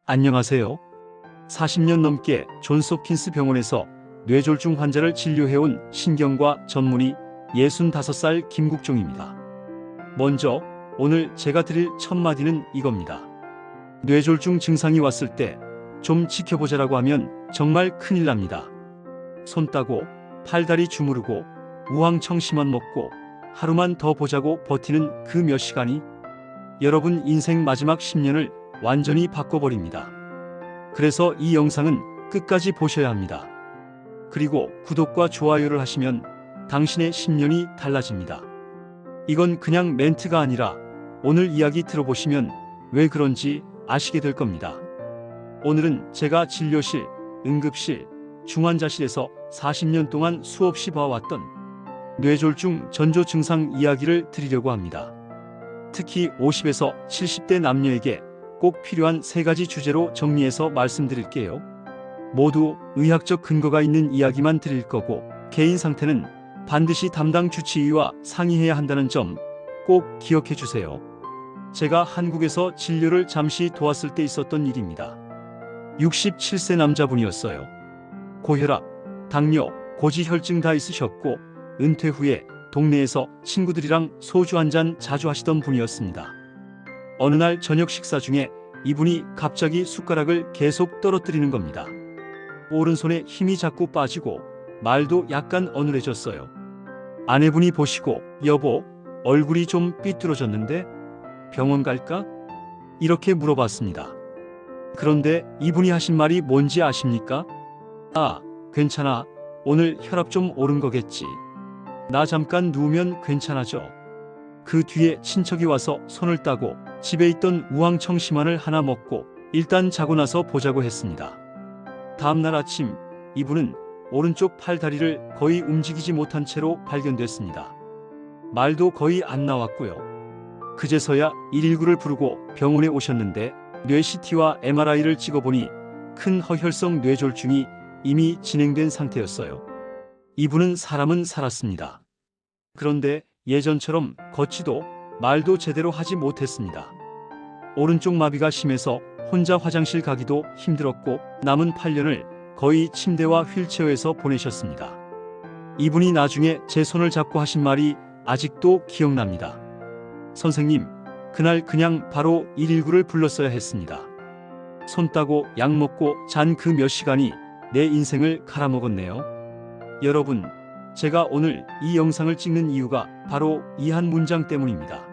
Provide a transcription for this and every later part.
안녕하세요. 40년 넘게 존스 홉킨스 병원에서 뇌졸중 환자를 진료해온 신경과 전문의 65살 김국종입니다. 먼저 오늘 제가 드릴 첫 마디는 이겁니다. 뇌졸중 증상이 왔을 때 좀 지켜보자라고 하면 정말 큰일 납니다. 손 따고 팔다리 주무르고 우황청심환 먹고 하루만 더 보자고 버티는 그 몇 시간이 여러분 인생 마지막 10년을 완전히 바꿔버립니다. 그래서 이 영상은 끝까지 보셔야 합니다. 그리고 구독과 좋아요를 하시면 당신의 10년이 달라집니다. 이건 그냥 멘트가 아니라 오늘 이야기 들어보시면 왜 그런지 아시게 될 겁니다. 오늘은 제가 진료실, 응급실, 중환자실에서 40년 동안 수없이 봐왔던 뇌졸중 전조 증상 이야기를 드리려고 합니다. 특히 50에서 70대 남녀에게 꼭 필요한 3가지 주제로 정리해서 말씀드릴게요. 모두 의학적 근거가 있는 이야기만 드릴 거고 개인 상태는 반드시 담당 주치의와 상의해야 한다는 점 꼭 기억해 주세요. 제가 한국에서 진료를 잠시 도왔을 때 있었던 일입니다. 67세 남자분이었어요. 고혈압, 당뇨, 고지혈증 다 있으셨고 은퇴 후에 동네에서 친구들이랑 소주 한잔 자주 하시던 분이었습니다. 어느 날 저녁 식사 중에 이분이 갑자기 숟가락을 계속 떨어뜨리는 겁니다. 오른손에 힘이 자꾸 빠지고 말도 약간 어눌해졌어요. 아내분이 보시고 여보, 얼굴이 좀 삐뚤어졌는데 병원 갈까? 이렇게 물어봤습니다. 그런데 이분이 하신 말이 뭔지 아십니까? 아, 괜찮아. 오늘 혈압 좀 오른 거겠지. 나 잠깐 누우면 괜찮아져. 그 뒤에 친척이 와서 손을 따고 집에 있던 우황청심환을 하나 먹고 일단 자고 나서 보자고 했습니다. 다음날 아침 이분은 오른쪽 팔다리를 거의 움직이지 못한 채로 발견됐습니다. 말도 거의 안 나왔고요. 그제서야 119를 부르고 병원에 오셨는데 뇌 CT와 MRI를 찍어보니 큰 허혈성 뇌졸중이 이미 진행된 상태였어요. 이분은 사람은 살았습니다. 그런데 예전처럼 걷지도 말도 제대로 하지 못했습니다. 오른쪽 마비가 심해서 혼자 화장실 가기도 힘들었고 남은 8년을 거의 침대와 휠체어에서 보내셨습니다. 이분이 나중에 제 손을 잡고 하신 말이 아직도 기억납니다. 선생님, 그날 그냥 바로 119를 불렀어야 했습니다. 손 따고 약 먹고 잔 그 몇 시간이 내 인생을 갈아먹었네요. 여러분, 제가 오늘 이 영상을 찍는 이유가 바로 이 한 문장 때문입니다.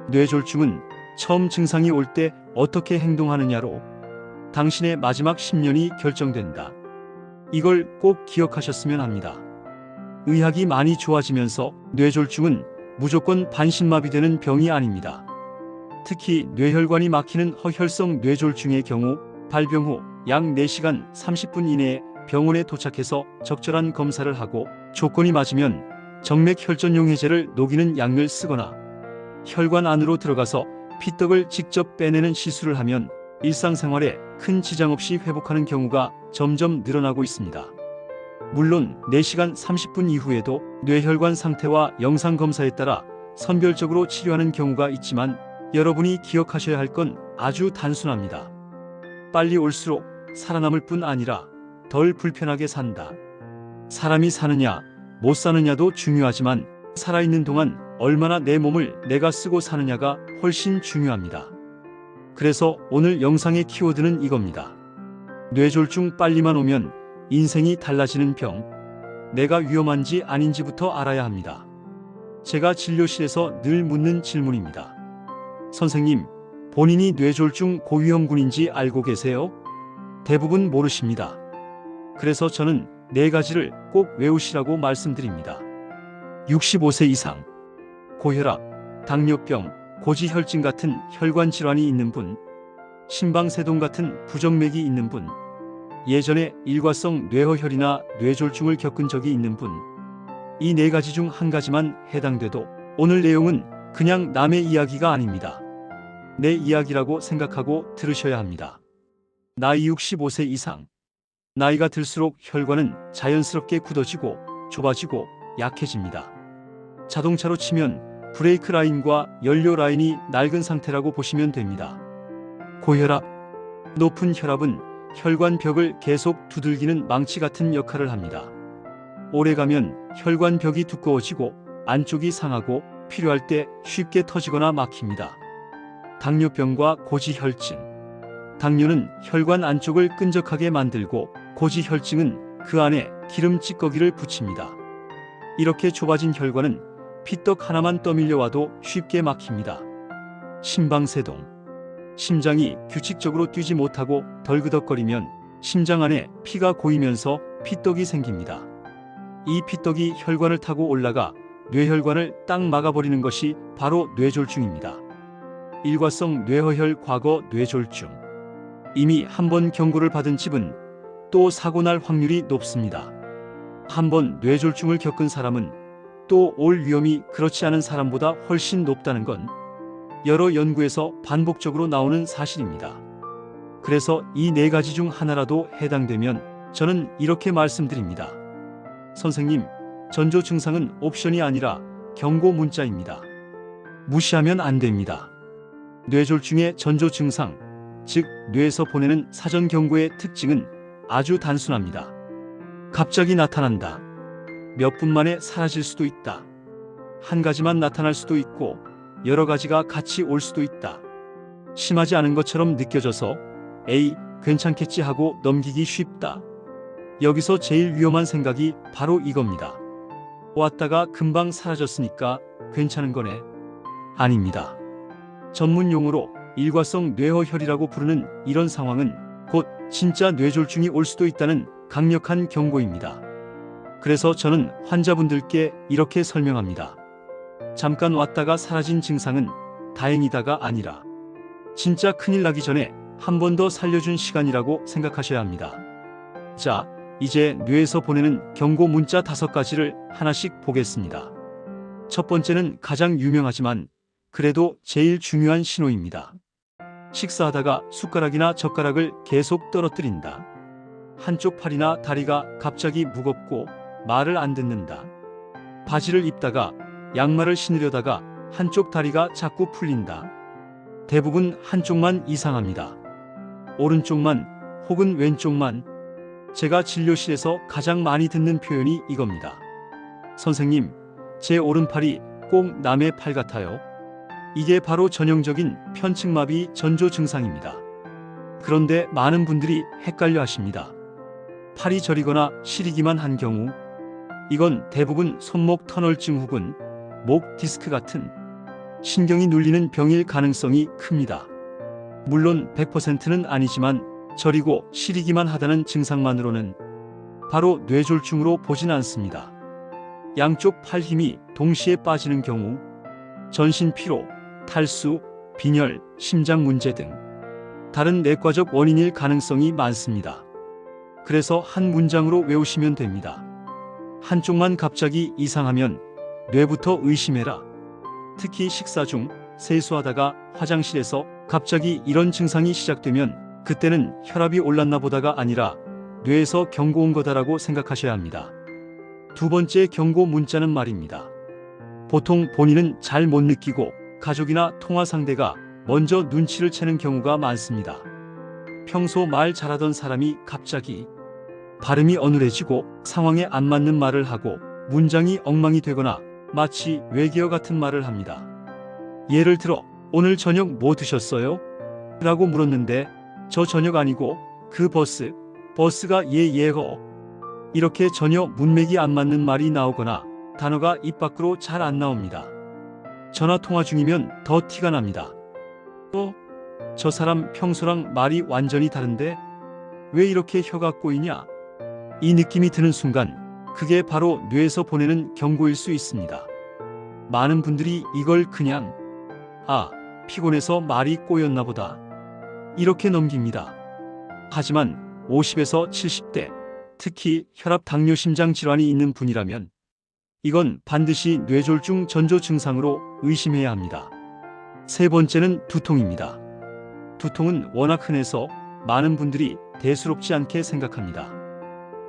뇌졸중은 처음 증상이 올 때 어떻게 행동하느냐로 당신의 마지막 10년이 결정된다. 이걸 꼭 기억하셨으면 합니다. 의학이 많이 좋아지면서 뇌졸중은 무조건 반신마비되는 병이 아닙니다. 특히 뇌혈관이 막히는 허혈성 뇌졸중의 경우 발병 후 약 4시간 30분 이내에 병원에 도착해서 적절한 검사를 하고 조건이 맞으면 정맥혈전용 해제를 녹이는 약을 쓰거나 혈관 안으로 들어가서 피떡을 직접 빼내는 시술을 하면 일상생활에 큰 지장 없이 회복하는 경우가 점점 늘어나고 있습니다. 물론 4시간 30분 이후에도 뇌혈관 상태와 영상검사에 따라 선별적으로 치료하는 경우가 있지만 여러분이 기억하셔야 할 건 아주 단순합니다. 빨리 올수록 살아남을 뿐 아니라 덜 불편하게 산다. 사람이 사느냐 못 사느냐도 중요하지만 살아있는 동안 얼마나 내 몸을 내가 쓰고 사느냐가 훨씬 중요합니다. 그래서 오늘 영상의 키워드는 이겁니다. 뇌졸중 빨리만 오면 인생이 달라지는 병. 내가 위험한지 아닌지부터 알아야 합니다. 제가 진료실에서 늘 묻는 질문입니다. 선생님, 본인이 뇌졸중 고위험군인지 알고 계세요? 대부분 모르십니다. 그래서 저는 4가지를 꼭 외우시라고 말씀드립니다. 65세 이상, 고혈압, 당뇨병, 고지혈증 같은 혈관 질환이 있는 분, 심방세동 같은 부정맥이 있는 분, 예전에 일과성 뇌허혈이나 뇌졸중을 겪은 적이 있는 분, 이 4가지 중 한 가지만 해당돼도 오늘 내용은 그냥 남의 이야기가 아닙니다. 내 이야기라고 생각하고 들으셔야 합니다. 나이 65세 이상. 나이가 들수록 혈관은 자연스럽게 굳어지고 좁아지고 약해집니다. 자동차로 치면 브레이크 라인과 연료 라인이 낡은 상태라고 보시면 됩니다. 고혈압. 높은 혈압은 혈관벽을 계속 두들기는 망치 같은 역할을 합니다. 오래가면 혈관벽이 두꺼워지고 안쪽이 상하고 필요할 때 쉽게 터지거나 막힙니다. 당뇨병과 고지혈증. 당뇨는 혈관 안쪽을 끈적하게 만들고 고지혈증은 그 안에 기름 찌꺼기를 붙입니다. 이렇게 좁아진 혈관은 피떡 하나만 떠밀려 와도 쉽게 막힙니다. 심방세동. 심장이 규칙적으로 뛰지 못하고 덜그덕거리면 심장 안에 피가 고이면서 피떡이 생깁니다. 이 피떡이 혈관을 타고 올라가 뇌혈관을 딱 막아버리는 것이 바로 뇌졸중입니다. 일과성 뇌허혈 과거 뇌졸중. 이미 한 번 경고를 받은 집은 또 사고 날 확률이 높습니다. 한 번 뇌졸중을 겪은 사람은 또 올 위험이 그렇지 않은 사람보다 훨씬 높다는 건 여러 연구에서 반복적으로 나오는 사실입니다. 그래서 이 네 가지 중 하나라도 해당되면 저는 이렇게 말씀드립니다. 선생님, 전조 증상은 옵션이 아니라 경고 문자입니다. 무시하면 안 됩니다. 뇌졸중의 전조 증상, 즉 뇌에서 보내는 사전 경고의 특징은 아주 단순합니다. 갑자기 나타난다. 몇 분 만에 사라질 수도 있다. 한 가지만 나타날 수도 있고 여러 가지가 같이 올 수도 있다. 심하지 않은 것처럼 느껴져서 에이, 괜찮겠지 하고 넘기기 쉽다. 여기서 제일 위험한 생각이 바로 이겁니다. 왔다가 금방 사라졌으니까 괜찮은 거네. 아닙니다. 전문 용어로 일과성 뇌허혈이라고 부르는 이런 상황은 곧 진짜 뇌졸중이 올 수도 있다는 강력한 경고입니다. 그래서 저는 환자분들께 이렇게 설명합니다. 잠깐 왔다가 사라진 증상은 다행이다가 아니라 진짜 큰일 나기 전에 한 번 더 살려준 시간이라고 생각하셔야 합니다. 자, 이제 뇌에서 보내는 경고 문자 5가지를 하나씩 보겠습니다. 첫 번째는 가장 유명하지만 그래도 제일 중요한 신호입니다. 식사하다가 숟가락이나 젓가락을 계속 떨어뜨린다. 한쪽 팔이나 다리가 갑자기 무겁고 말을 안 듣는다. 바지를 입다가 양말을 신으려다가 한쪽 다리가 자꾸 풀린다. 대부분 한쪽만 이상합니다. 오른쪽만 혹은 왼쪽만. 제가 진료실에서 가장 많이 듣는 표현이 이겁니다. 선생님, 제 오른팔이 꼭 남의 팔 같아요. 이게 바로 전형적인 편측마비 전조 증상입니다. 그런데 많은 분들이 헷갈려 하십니다. 팔이 저리거나 시리기만 한 경우 이건 대부분 손목 터널증 혹은 목 디스크 같은 신경이 눌리는 병일 가능성이 큽니다. 물론 100%는 아니지만 저리고 시리기만 하다는 증상만으로는 바로 뇌졸중으로 보진 않습니다. 양쪽 팔 힘이 동시에 빠지는 경우, 전신 피로, 탈수, 빈혈, 심장 문제 등 다른 내과적 원인일 가능성이 많습니다. 그래서 한 문장으로 외우시면 됩니다. 한쪽만 갑자기 이상하면 뇌부터 의심해라. 특히 식사 중, 세수하다가, 화장실에서 갑자기 이런 증상이 시작되면 그때는 혈압이 올랐나 보다가 아니라 뇌에서 경고 온 거다라고 생각하셔야 합니다. 두 번째 경고 문자는 말입니다. 보통 본인은 잘 못 느끼고 가족이나 통화 상대가 먼저 눈치를 채는 경우가 많습니다. 평소 말 잘하던 사람이 갑자기 발음이 어눌해지고 상황에 안 맞는 말을 하고 문장이 엉망이 되거나 마치 외계어 같은 말을 합니다. 예를 들어 오늘 저녁 뭐 드셨어요? 라고 물었는데 저 저녁 아니고 그 버스가 예예거. 이렇게 전혀 문맥이 안 맞는 말이 나오거나 단어가 입 밖으로 잘 안 나옵니다. 전화 통화 중이면 더 티가 납니다. 저 사람 평소랑 말이 완전히 다른데 왜 이렇게 혀가 꼬이냐? 이 느낌이 드는 순간 그게 바로 뇌에서 보내는 경고일 수 있습니다. 많은 분들이 이걸 그냥 피곤해서 말이 꼬였나 보다 이렇게 넘깁니다. 하지만 50에서 70대, 특히 혈압, 당뇨, 심장 질환이 있는 분이라면 이건 반드시 뇌졸중 전조 증상으로 의심해야 합니다. 세 번째는 두통입니다. 두통은 워낙 흔해서 많은 분들이 대수롭지 않게 생각합니다.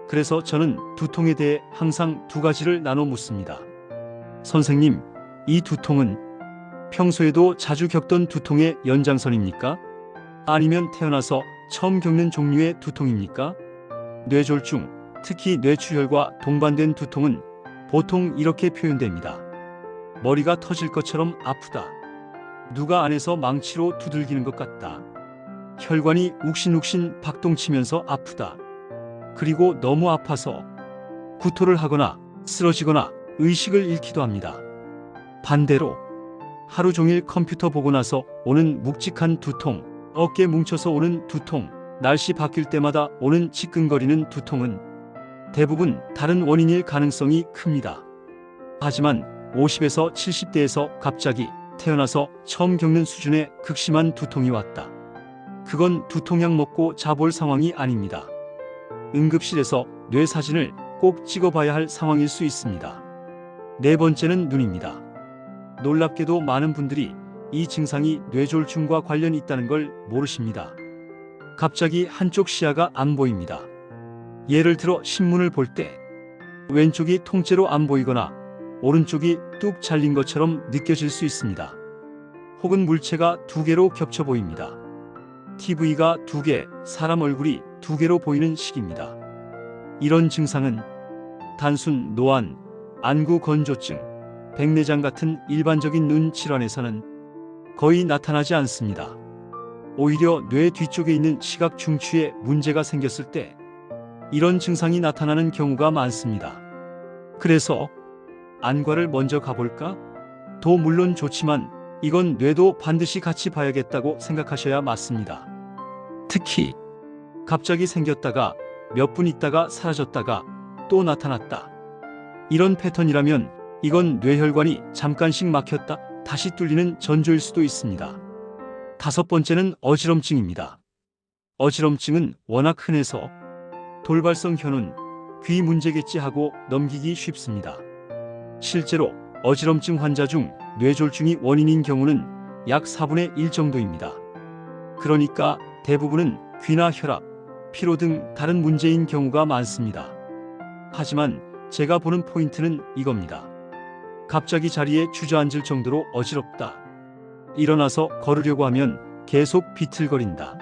그래서 저는 두통에 대해 항상 2가지를 나눠 묻습니다. 선생님, 이 두통은 평소에도 자주 겪던 두통의 연장선입니까? 아니면 태어나서 처음 겪는 종류의 두통입니까? 뇌졸중, 특히 뇌출혈과 동반된 두통은 보통 이렇게 표현됩니다. 머리가 터질 것처럼 아프다. 누가 안에서 망치로 두들기는 것 같다. 혈관이 욱신욱신 박동치면서 아프다. 그리고 너무 아파서 구토를 하거나 쓰러지거나 의식을 잃기도 합니다. 반대로 하루 종일 컴퓨터 보고 나서 오는 묵직한 두통, 어깨 뭉쳐서 오는 두통, 날씨 바뀔 때마다 오는 지끈거리는 두통은 대부분 다른 원인일 가능성이 큽니다. 하지만 50에서 70대에서 갑자기 태어나서 처음 겪는 수준의 극심한 두통이 왔다. 그건 두통약 먹고 자볼 상황이 아닙니다. 응급실에서 뇌 사진을 꼭 찍어봐야 할 상황일 수 있습니다. 네 번째는 눈입니다. 놀랍게도 많은 분들이 이 증상이 뇌졸중과 관련이 있다는 걸 모르십니다. 갑자기 한쪽 시야가 안 보입니다. 예를 들어 신문을 볼 때 왼쪽이 통째로 안 보이거나 오른쪽이 뚝 잘린 것처럼 느껴질 수 있습니다. 혹은 물체가 두 개로 겹쳐 보입니다. TV가 두 개, 사람 얼굴이 두 개로 보이는 식입니다. 이런 증상은 단순 노안, 안구 건조증, 백내장 같은 일반적인 눈 질환에서는 거의 나타나지 않습니다. 오히려 뇌 뒤쪽에 있는 시각 중추에 문제가 생겼을 때 이런 증상이 나타나는 경우가 많습니다. 그래서 안과를 먼저 가볼까? 도 물론 좋지만 이건 뇌도 반드시 같이 봐야겠다고 생각하셔야 맞습니다. 특히 갑자기 생겼다가 몇 분 있다가 사라졌다가 또 나타났다. 이런 패턴이라면 이건 뇌혈관이 잠깐씩 막혔다 다시 뚫리는 전조일 수도 있습니다. 다섯 번째는 어지럼증입니다. 어지럼증은 워낙 흔해서 돌발성 현운, 귀 문제겠지 하고 넘기기 쉽습니다. 실제로 어지럼증 환자 중 뇌졸중이 원인인 경우는 약 4분의 1 정도입니다. 그러니까 대부분은 귀나 혈압, 피로 등 다른 문제인 경우가 많습니다. 하지만 제가 보는 포인트는 이겁니다. 갑자기 자리에 주저앉을 정도로 어지럽다. 일어나서 걸으려고 하면 계속 비틀거린다.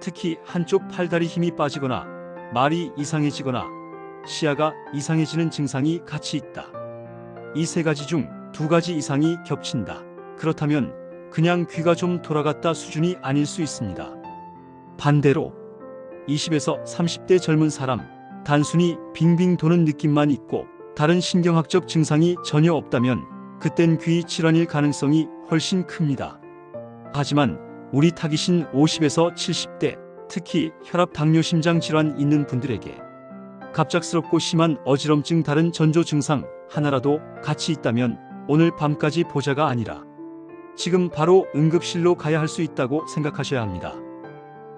특히 한쪽 팔다리 힘이 빠지거나 말이 이상해지거나 시야가 이상해지는 증상이 같이 있다. 이 세 가지 중 두 가지 이상이 겹친다. 그렇다면 그냥 귀가 좀 돌아갔다 수준이 아닐 수 있습니다. 반대로 20에서 30대 젊은 사람, 단순히 빙빙 도는 느낌만 있고 다른 신경학적 증상이 전혀 없다면 그땐 귀 질환일 가능성이 훨씬 큽니다. 하지만 우리 타깃인 50에서 70대, 특히 혈압, 당뇨, 심장 질환 있는 분들에게 갑작스럽고 심한 어지럼증 다른 전조 증상 하나라도 같이 있다면 오늘 밤까지 보자가 아니라 지금 바로 응급실로 가야 할 수 있다고 생각하셔야 합니다.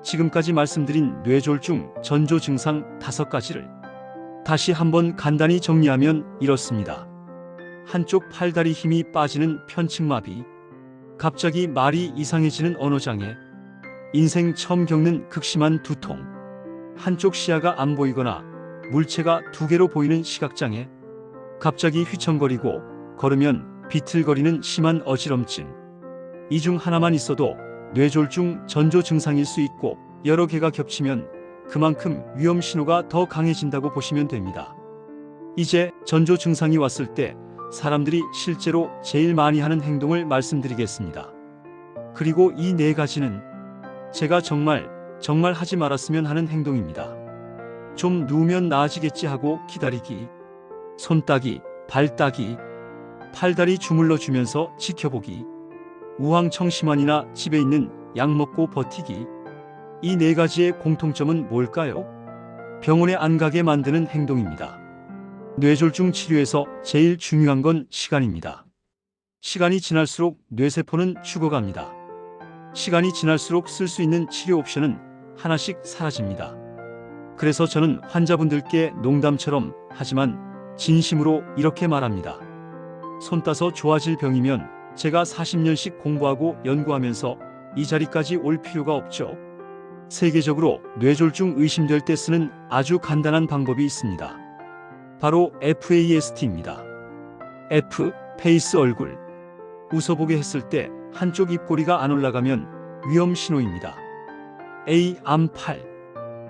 지금까지 말씀드린 뇌졸중 전조 증상 5가지를 다시 한번 간단히 정리하면 이렇습니다. 한쪽 팔다리 힘이 빠지는 편측마비, 갑자기 말이 이상해지는 언어장애, 인생 처음 겪는 극심한 두통, 한쪽 시야가 안 보이거나 물체가 두 개로 보이는 시각장애, 갑자기 휘청거리고 걸으면 비틀거리는 심한 어지럼증. 이 중 하나만 있어도 뇌졸중 전조 증상일 수 있고 여러 개가 겹치면 그만큼 위험 신호가 더 강해진다고 보시면 됩니다. 이제 전조 증상이 왔을 때 사람들이 실제로 제일 많이 하는 행동을 말씀드리겠습니다. 그리고 이 네 가지는 제가 정말 하지 말았으면 하는 행동입니다. 좀 누우면 나아지겠지 하고 기다리기, 손 따기, 발 따기, 팔다리 주물러 주면서 지켜보기, 우황청심환이나 집에 있는 약 먹고 버티기. 이 네 가지의 공통점은 뭘까요? 병원에 안 가게 만드는 행동입니다. 뇌졸중 치료에서 제일 중요한 건 시간입니다. 시간이 지날수록 뇌세포는 죽어갑니다. 시간이 지날수록 쓸 수 있는 치료 옵션은 하나씩 사라집니다. 그래서 저는 환자분들께 농담처럼 하지만 진심으로 이렇게 말합니다. 손 따서 좋아질 병이면 제가 40년씩 공부하고 연구하면서 이 자리까지 올 필요가 없죠. 세계적으로 뇌졸중 의심될 때 쓰는 아주 간단한 방법이 있습니다. 바로 FAST입니다. F, 페이스 얼굴. 웃어보게 했을 때 한쪽 입꼬리가 안 올라가면 위험 신호입니다. A. 암팔.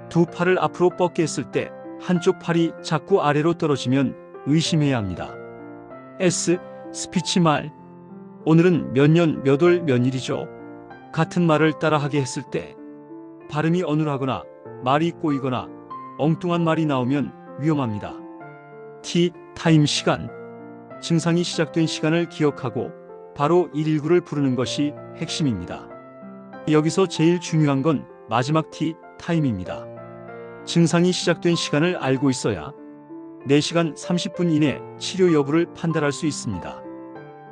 두 팔을 앞으로 뻗게 했을 때 한쪽 팔이 자꾸 아래로 떨어지면 의심해야 합니다. S. 스피치 말. 오늘은 몇 년 몇 월 몇 일이죠. 같은 말을 따라하게 했을 때 발음이 어눌하거나 말이 꼬이거나 엉뚱한 말이 나오면 위험합니다. T. 타임 시간. 증상이 시작된 시간을 기억하고 바로 119를 부르는 것이 핵심입니다. 여기서 제일 중요한 건 마지막 T, 타임입니다. 증상이 시작된 시간을 알고 있어야 4시간 30분 이내 치료 여부를 판단할 수 있습니다.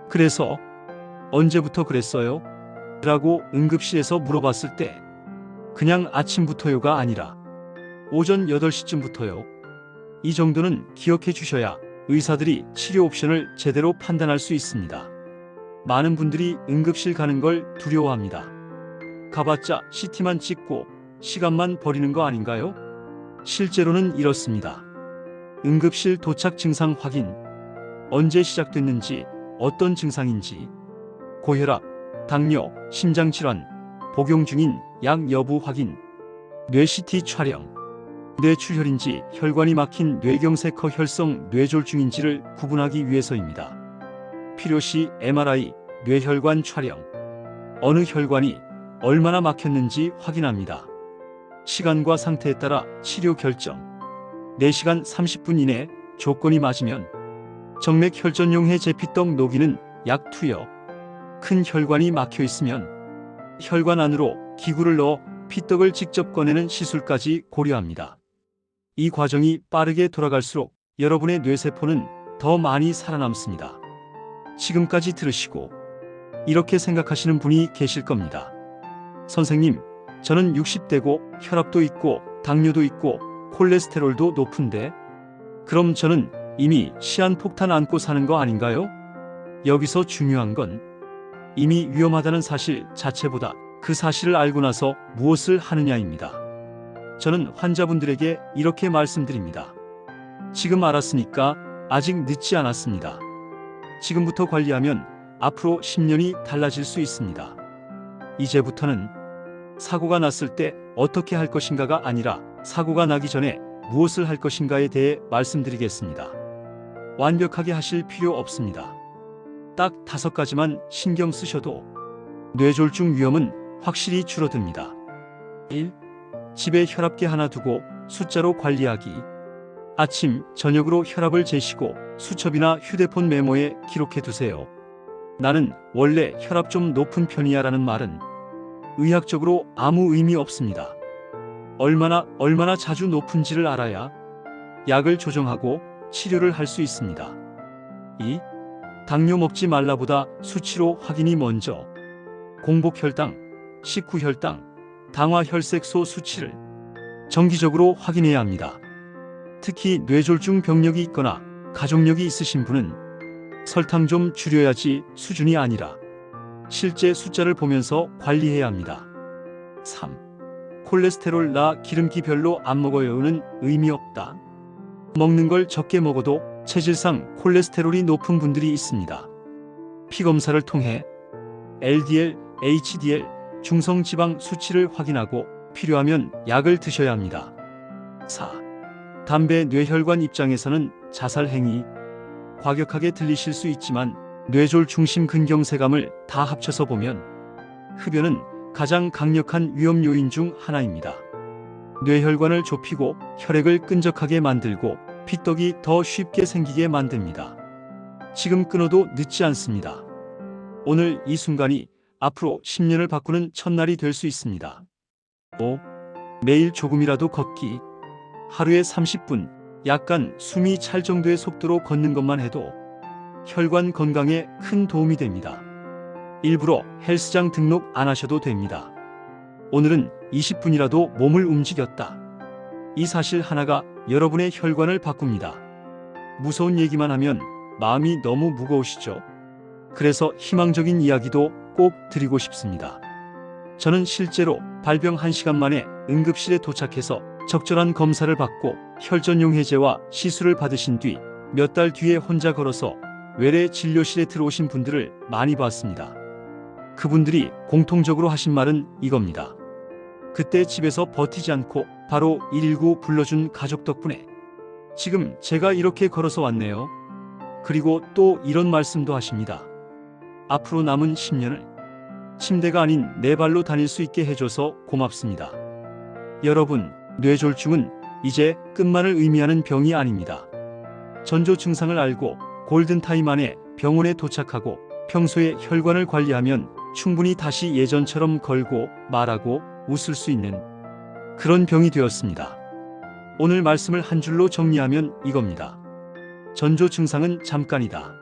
그래서 언제부터 그랬어요? 라고 응급실에서 물어봤을 때 그냥 아침부터요가 아니라 오전 8시쯤부터요. 이 정도는 기억해 주셔야 의사들이 치료 옵션을 제대로 판단할 수 있습니다. 많은 분들이 응급실 가는 걸 두려워합니다. 가봤자 CT만 찍고 시간만 버리는 거 아닌가요? 실제로는 이렇습니다. 응급실 도착 증상 확인, 언제 시작됐는지, 어떤 증상인지, 고혈압, 당뇨, 심장질환, 복용 중인 약 여부 확인, 뇌 CT 촬영, 뇌출혈인지 혈관이 막힌 뇌경색허 혈성 뇌졸중인지를 구분하기 위해서입니다. 필요시 MRI, 뇌혈관 촬영, 어느 혈관이 얼마나 막혔는지 확인합니다. 시간과 상태에 따라 치료 결정. 4시간 30분 이내 조건이 맞으면 정맥혈전용해 제피떡 녹이는 약 투여. 큰 혈관이 막혀 있으면 혈관 안으로 기구를 넣어 피떡을 직접 꺼내는 시술까지 고려합니다. 이 과정이 빠르게 돌아갈수록 여러분의 뇌세포는 더 많이 살아남습니다. 지금까지 들으시고 이렇게 생각하시는 분이 계실 겁니다. 선생님, 저는 60대고 혈압도 있고 당뇨도 있고 콜레스테롤도 높은데 그럼 저는 이미 시한폭탄 안고 사는 거 아닌가요? 여기서 중요한 건 이미 위험하다는 사실 자체보다 그 사실을 알고 나서 무엇을 하느냐입니다. 저는 환자분들에게 이렇게 말씀드립니다. 지금 알았으니까 아직 늦지 않았습니다. 지금부터 관리하면 앞으로 10년이 달라질 수 있습니다. 이제부터는 사고가 났을 때 어떻게 할 것인가가 아니라 사고가 나기 전에 무엇을 할 것인가에 대해 말씀드리겠습니다. 완벽하게 하실 필요 없습니다. 딱 5가지만 신경 쓰셔도 뇌졸중 위험은 확실히 줄어듭니다. 1. 집에 혈압계 하나 두고 숫자로 관리하기. 아침, 저녁으로 혈압을 재시고 수첩이나 휴대폰 메모에 기록해 두세요. 나는 원래 혈압 좀 높은 편이야 라는 말은 의학적으로 아무 의미 없습니다. 얼마나 자주 높은지를 알아야 약을 조정하고 치료를 할 수 있습니다. 2. 당뇨 먹지 말라보다 수치로 확인이 먼저. 공복혈당, 식후혈당, 당화혈색소 수치를 정기적으로 확인해야 합니다. 특히 뇌졸중 병력이 있거나 가족력이 있으신 분은 설탕 좀 줄여야지 수준이 아니라 실제 숫자를 보면서 관리해야 합니다. 3. 콜레스테롤 나 기름기 별로 안 먹어요는 의미 없다. 먹는 걸 적게 먹어도 체질상 콜레스테롤이 높은 분들이 있습니다. 피검사를 통해 LDL, HDL, 중성지방 수치를 확인하고 필요하면 약을 드셔야 합니다. 4. 담배 뇌혈관 입장에서는 자살 행위. 과격하게 들리실 수 있지만 뇌졸 중심 근경세감을 다 합쳐서 보면 흡연은 가장 강력한 위험 요인 중 하나입니다. 뇌혈관을 좁히고 혈액을 끈적하게 만들고 피떡이 더 쉽게 생기게 만듭니다. 지금 끊어도 늦지 않습니다. 오늘 이 순간이 앞으로 10년을 바꾸는 첫날이 될 수 있습니다. 5. 매일 조금이라도 걷기. 하루에 30분, 약간 숨이 찰 정도의 속도로 걷는 것만 해도 혈관 건강에 큰 도움이 됩니다. 일부러 헬스장 등록 안 하셔도 됩니다. 오늘은 20분이라도 몸을 움직였다. 이 사실 하나가 여러분의 혈관을 바꿉니다. 무서운 얘기만 하면 마음이 너무 무거우시죠? 그래서 희망적인 이야기도 꼭 드리고 싶습니다. 저는 실제로 발병 1시간 만에 응급실에 도착해서 적절한 검사를 받고 혈전용 해제와 시술을 받으신 뒤 몇 달 뒤에 혼자 걸어서 외래 진료실에 들어오신 분들을 많이 봤습니다. 그분들이 공통적으로 하신 말은 이겁니다. 그때 집에서 버티지 않고 바로 119 불러준 가족 덕분에 지금 제가 이렇게 걸어서 왔네요. 그리고 또 이런 말씀도 하십니다. 앞으로 남은 10년을 침대가 아닌 내 발로 다닐 수 있게 해줘서 고맙습니다. 여러분, 뇌졸중은 이제 끝만을 의미하는 병이 아닙니다. 전조 증상을 알고 골든타임 안에 병원에 도착하고 평소에 혈관을 관리하면 충분히 다시 예전처럼 걸고 말하고 웃을 수 있는 그런 병이 되었습니다. 오늘 말씀을 한 줄로 정리하면 이겁니다. 전조 증상은 잠깐이다.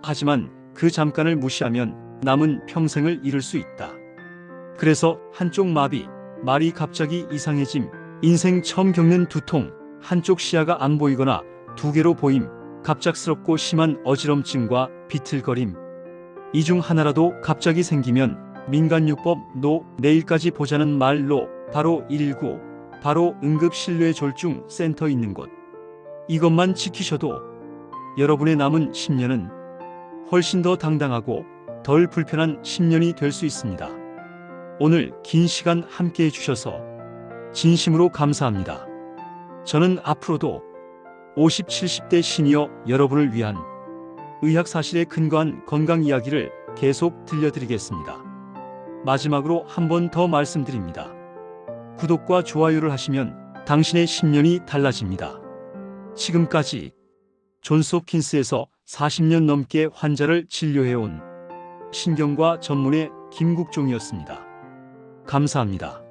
하지만 그 잠깐을 무시하면 남은 평생을 잃을 수 있다. 그래서 한쪽 마비, 말이 갑자기 이상해짐, 인생 처음 겪는 두통, 한쪽 시야가 안 보이거나 두 개로 보임, 갑작스럽고 심한 어지럼증과 비틀거림. 이 중 하나라도 갑자기 생기면 민간요법 노 내일까지 보자는 말로 바로 119, 바로 응급실뇌졸중 센터 있는 곳. 이것만 지키셔도 여러분의 남은 10년은 훨씬 더 당당하고 덜 불편한 10년이 될 수 있습니다. 오늘 긴 시간 함께 해주셔서 진심으로 감사합니다. 저는 앞으로도 50, 70대 시니어 여러분을 위한 의학사실에 근거한 건강 이야기를 계속 들려드리겠습니다. 마지막으로 한 번 더 말씀드립니다. 구독과 좋아요를 하시면 당신의 10년이 달라집니다. 지금까지 존스홉킨스에서 40년 넘게 환자를 진료해온 신경과 전문의 김국종이었습니다. 감사합니다.